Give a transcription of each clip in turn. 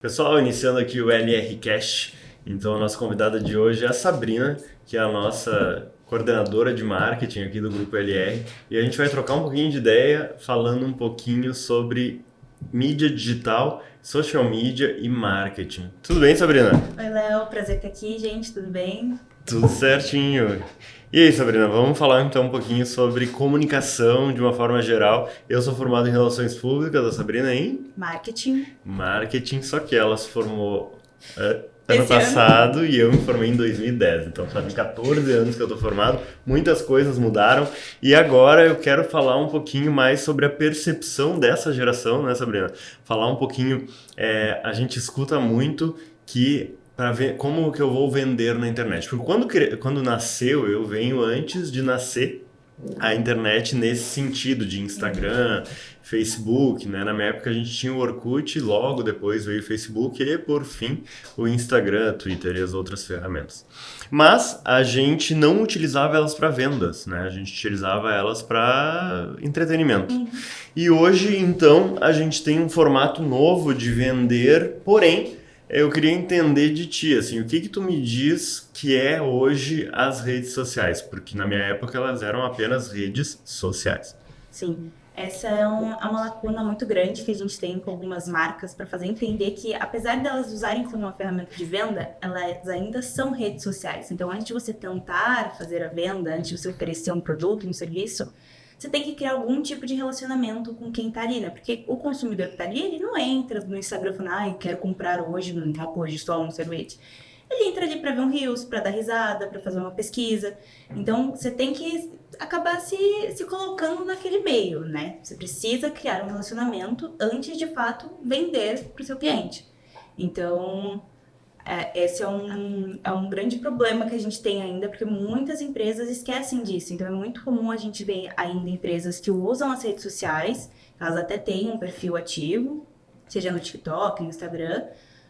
Pessoal, iniciando aqui o LR Cash, então a nossa convidada de hoje é a Sabrina, que é a nossa coordenadora de marketing aqui do Grupo LR, e a gente vai trocar um pouquinho de ideia, falando um pouquinho sobre mídia digital, social media e marketing. Tudo bem, Sabrina? Oi, Léo, prazer estar aqui, gente, tudo bem? Tudo certinho. E aí, Sabrina, vamos falar então um pouquinho sobre comunicação de uma forma geral. Eu sou formado em Relações Públicas, a Sabrina em Marketing. marketing, só que ela se formou ano Esse ano? passado e eu me formei em 2010. Então fazem 14 anos que eu tô formado, muitas coisas mudaram e agora eu quero falar um pouquinho mais sobre a percepção dessa geração, né, Sabrina? Falar um pouquinho, a gente escuta muito que para ver como que eu vou vender na internet. Porque quando nasceu, eu venho antes de nascer a internet nesse sentido de Instagram, Facebook, né? Na minha época a gente tinha o Orkut, logo depois veio o Facebook e por fim o Instagram, Twitter e as outras ferramentas. Mas a gente não utilizava elas para vendas, né? A gente utilizava elas para entretenimento. E hoje, então, a gente tem um formato novo de vender, porém eu queria entender de ti, assim, o que que tu me diz que é hoje as redes sociais? Porque na minha época elas eram apenas redes sociais. Sim, essa é uma lacuna muito grande que a gente tem com algumas marcas para fazer entender que, apesar delas usarem como uma ferramenta de venda, elas ainda são redes sociais. Então, antes de você tentar fazer a venda, antes de você oferecer um produto, um serviço, você tem que criar algum tipo de relacionamento com quem está ali, né? Porque o consumidor que está ali, ele não entra no Instagram falando, ai, quero comprar hoje, hoje só um sorvete. Ele entra ali para ver um Reels, para dar risada, para fazer uma pesquisa. Então, você tem que acabar se colocando naquele meio, né? Você precisa criar um relacionamento antes de fato vender para o seu cliente. Então, esse é um grande problema que a gente tem ainda, porque muitas empresas esquecem disso. Então, é muito comum a gente ver ainda empresas que usam as redes sociais, elas até têm um perfil ativo, seja no TikTok, no Instagram,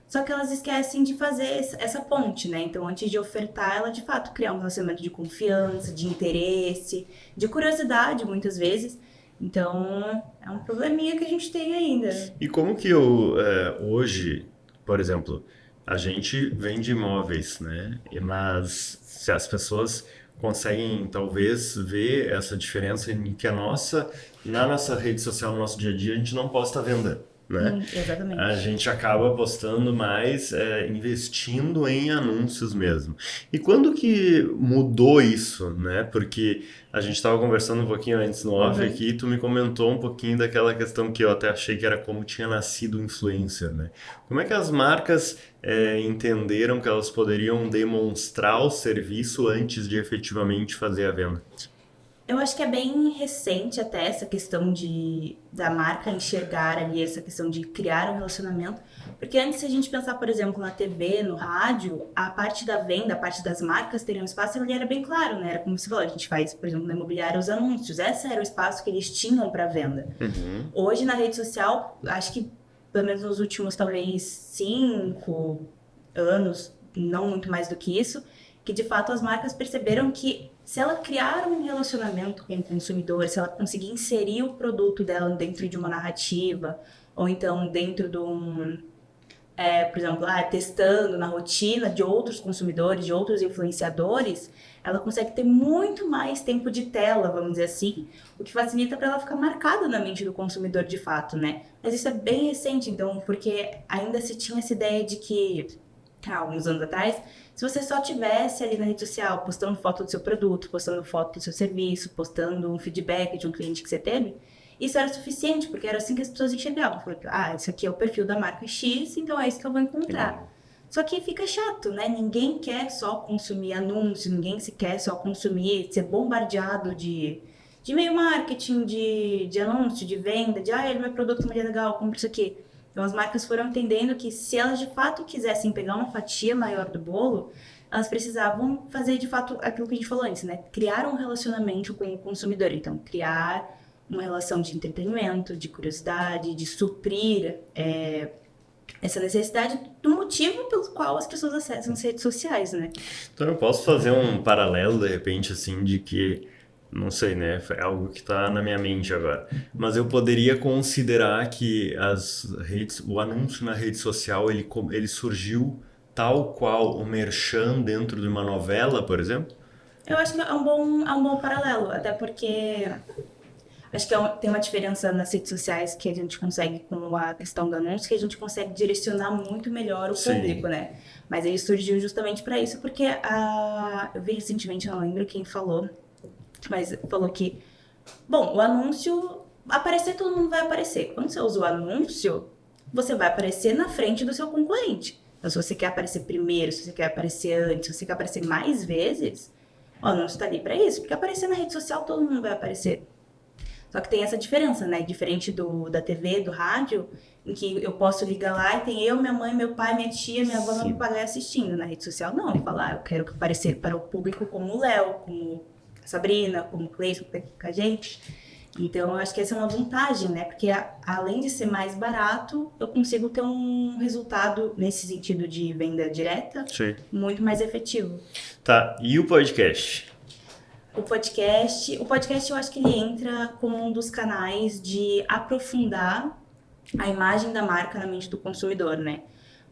só que elas esquecem de fazer essa ponte, né? Então, antes de ofertar, ela de fato criar um relacionamento de confiança, de interesse, de curiosidade, muitas vezes. Então, é um probleminha que a gente tem ainda. E como que hoje, por exemplo, a gente vende imóveis, né? Mas se as pessoas conseguem talvez ver essa diferença em que na nossa rede social, no nosso dia a dia, a gente não posta venda, né? A Exatamente. gente acaba apostando mais, investindo em anúncios mesmo. E quando que mudou isso, né? Porque a gente estava conversando um pouquinho antes no off Uhum. aqui e tu me comentou um pouquinho daquela questão que eu até achei que era como tinha nascido o influencer, né? Como é que as marcas entenderam que elas poderiam demonstrar o serviço antes de efetivamente fazer a venda? Eu acho que é bem recente até essa questão da marca enxergar ali, essa questão de criar um relacionamento. Porque antes, se a gente pensar, por exemplo, na TV, no rádio, a parte da venda, a parte das marcas teriam espaço, ali era bem claro, né? Era como você falou, a gente faz, por exemplo, na imobiliária, os anúncios. Esse era o espaço que eles tinham para venda. Uhum. Hoje, na rede social, acho que pelo menos nos últimos, talvez, 5 anos, não muito mais do que isso, que de fato as marcas perceberam que se ela criar um relacionamento com o consumidor, se ela conseguir inserir o produto dela dentro de uma narrativa, ou então dentro de por exemplo, testando na rotina de outros consumidores, de outros influenciadores, ela consegue ter muito mais tempo de tela, vamos dizer assim, o que facilita para ela ficar marcada na mente do consumidor de fato, né? Mas isso é bem recente, então, porque ainda se tinha essa ideia de que, há uns anos atrás, se você só tivesse ali na rede social postando foto do seu produto, postando foto do seu serviço, postando um feedback de um cliente que você teve, isso era suficiente, porque era assim que as pessoas enxergavam. Falaram, isso aqui é o perfil da marca X, então é isso que eu vou encontrar. Só que fica chato, né? Ninguém quer só consumir anúncio, ninguém se quer só consumir, ser bombardeado de e-mail marketing, de anúncio, de venda, de ele meu produto é legal, compra isso aqui. Então as marcas foram entendendo que se elas de fato quisessem pegar uma fatia maior do bolo, elas precisavam fazer de fato aquilo que a gente falou antes, né? Criar um relacionamento com o consumidor. Então, criar uma relação de entretenimento, de curiosidade, de suprir essa necessidade do motivo pelo qual as pessoas acessam as redes sociais, né? Então eu posso fazer um paralelo de repente assim de que Não sei, né? É algo que está na minha mente agora. Mas eu poderia considerar que o anúncio na rede social, ele surgiu tal qual o merchan dentro de uma novela, por exemplo? Eu acho que é um bom paralelo, até porque acho que tem uma diferença nas redes sociais que a gente consegue, com a questão do anúncio, que a gente consegue direcionar muito melhor o público, Sim. né? Mas ele surgiu justamente para isso, porque eu vi recentemente, eu não lembro quem falou, mas falou que, bom, o anúncio, aparecer todo mundo vai aparecer. Quando você usa o anúncio, você vai aparecer na frente do seu concorrente. Então, se você quer aparecer primeiro, se você quer aparecer antes, se você quer aparecer mais vezes, o anúncio tá ali para isso, porque aparecer na rede social todo mundo vai aparecer. Só que tem essa diferença, né? Diferente da TV, do rádio, em que eu posso ligar lá e tem eu, minha mãe, meu pai, minha tia, minha avó, meu papagaio assistindo. Na rede social, não. Ele fala, eu quero aparecer para o público como o Léo, como a Sabrina, como o Cleiton, que tá aqui com a gente. Então, eu acho que essa é uma vantagem, né? Porque além de ser mais barato, eu consigo ter um resultado, nesse sentido de venda direta, Sim. muito mais efetivo. Tá, e o podcast? O podcast eu acho que ele entra como um dos canais de aprofundar a imagem da marca na mente do consumidor, né?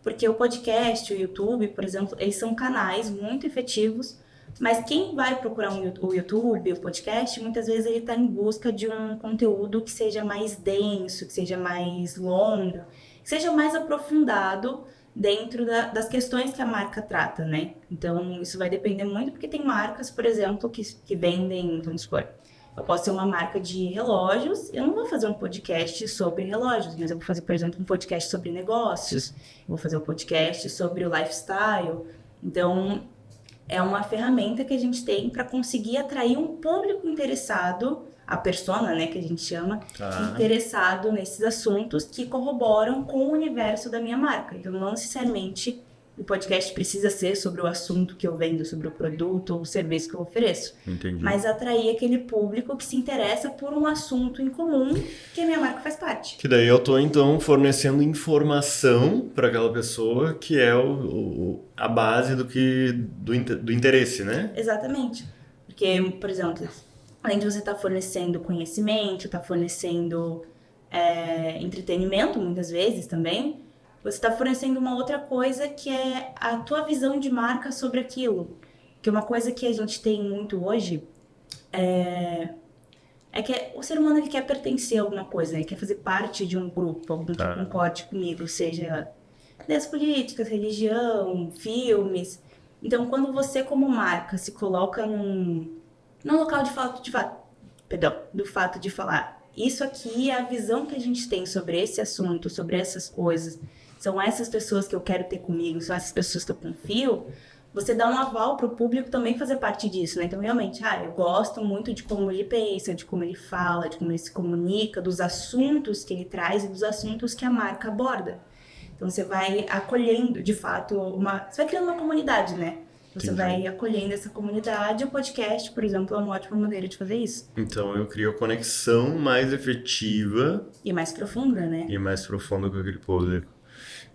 Porque o podcast, o YouTube, por exemplo, eles são canais muito efetivos, mas quem vai procurar o YouTube, o podcast, muitas vezes ele está em busca de um conteúdo que seja mais denso, que seja mais longo, que seja mais aprofundado dentro das questões que a marca trata, né? Então, isso vai depender muito, porque tem marcas, por exemplo, que vendem, vamos supor, eu posso ser uma marca de relógios, eu não vou fazer um podcast sobre relógios, mas eu vou fazer, por exemplo, um podcast sobre negócios, eu vou fazer um podcast sobre o lifestyle. Então, é uma ferramenta que a gente tem para conseguir atrair um público interessado, a persona, né, que a gente chama, interessado nesses assuntos que corroboram com o universo da minha marca. Então, não necessariamente o podcast precisa ser sobre o assunto que eu vendo, sobre o produto ou o serviço que eu ofereço. Entendi. Mas atrair aquele público que se interessa por um assunto em comum que a minha marca faz parte. Que daí eu tô, então, fornecendo informação para aquela pessoa que é a base do interesse, né? Exatamente. Porque, por exemplo, além de você estar fornecendo conhecimento, estar fornecendo entretenimento, muitas vezes também, você está fornecendo uma outra coisa que é a tua visão de marca sobre aquilo. Que uma coisa que a gente tem muito hoje é que o ser humano ele quer pertencer a alguma coisa, ele quer fazer parte de um grupo, algum que concorde comigo, seja ideias políticas, religião, filmes. Então, quando você como marca se coloca num local do fato de falar, isso aqui é a visão que a gente tem sobre esse assunto, sobre essas coisas, são essas pessoas que eu quero ter comigo, são essas pessoas que eu confio, você dá um aval para o público também fazer parte disso, né? Então, realmente, eu gosto muito de como ele pensa, de como ele fala, de como ele se comunica, dos assuntos que ele traz e dos assuntos que a marca aborda. Então, você vai acolhendo, de fato, você vai criando uma comunidade, né? Você vai acolhendo essa comunidade. O podcast, por exemplo, é uma ótima maneira de fazer isso. Então, eu crio a conexão mais efetiva E mais profunda, né? e mais profunda com aquele público.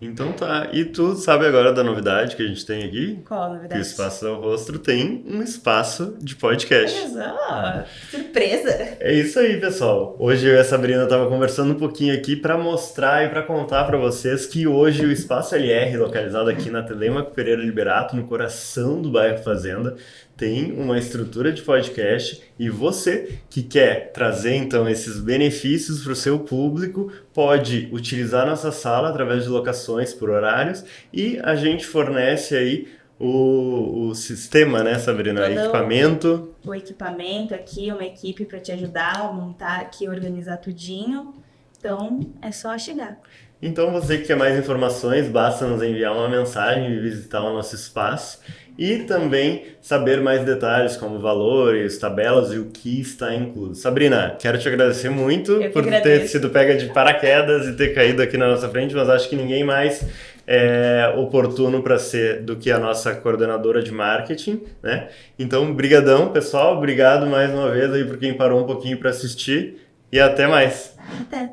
Então tá, e tu sabe agora da novidade que a gente tem aqui? Qual a Que o novidade? Espaço ao Rostro tem um espaço de podcast. Olha só, surpresa! É isso aí, pessoal. Hoje eu e a Sabrina tava conversando um pouquinho aqui para mostrar e para contar para vocês que hoje o Espaço LR, localizado aqui na Telêmaco Pereira Liberato, no coração do bairro Fazenda, tem uma estrutura de podcast e você que quer trazer então esses benefícios para o seu público pode utilizar nossa sala através de locações por horários e a gente fornece aí o sistema, né, Sabrina? Equipamento. O equipamento aqui, uma equipe para te ajudar a montar aqui, organizar tudinho. Então, é só chegar. Então, você que quer mais informações, basta nos enviar uma mensagem e visitar o nosso espaço. E também saber mais detalhes, como valores, tabelas e o que está incluso. Sabrina, quero te agradecer muito por ter sido pega de paraquedas e ter caído aqui na nossa frente, mas acho que ninguém mais é oportuno para ser do que a nossa coordenadora de marketing, né? Então, brigadão, pessoal. Obrigado mais uma vez aí por quem parou um pouquinho para assistir e até mais. Até.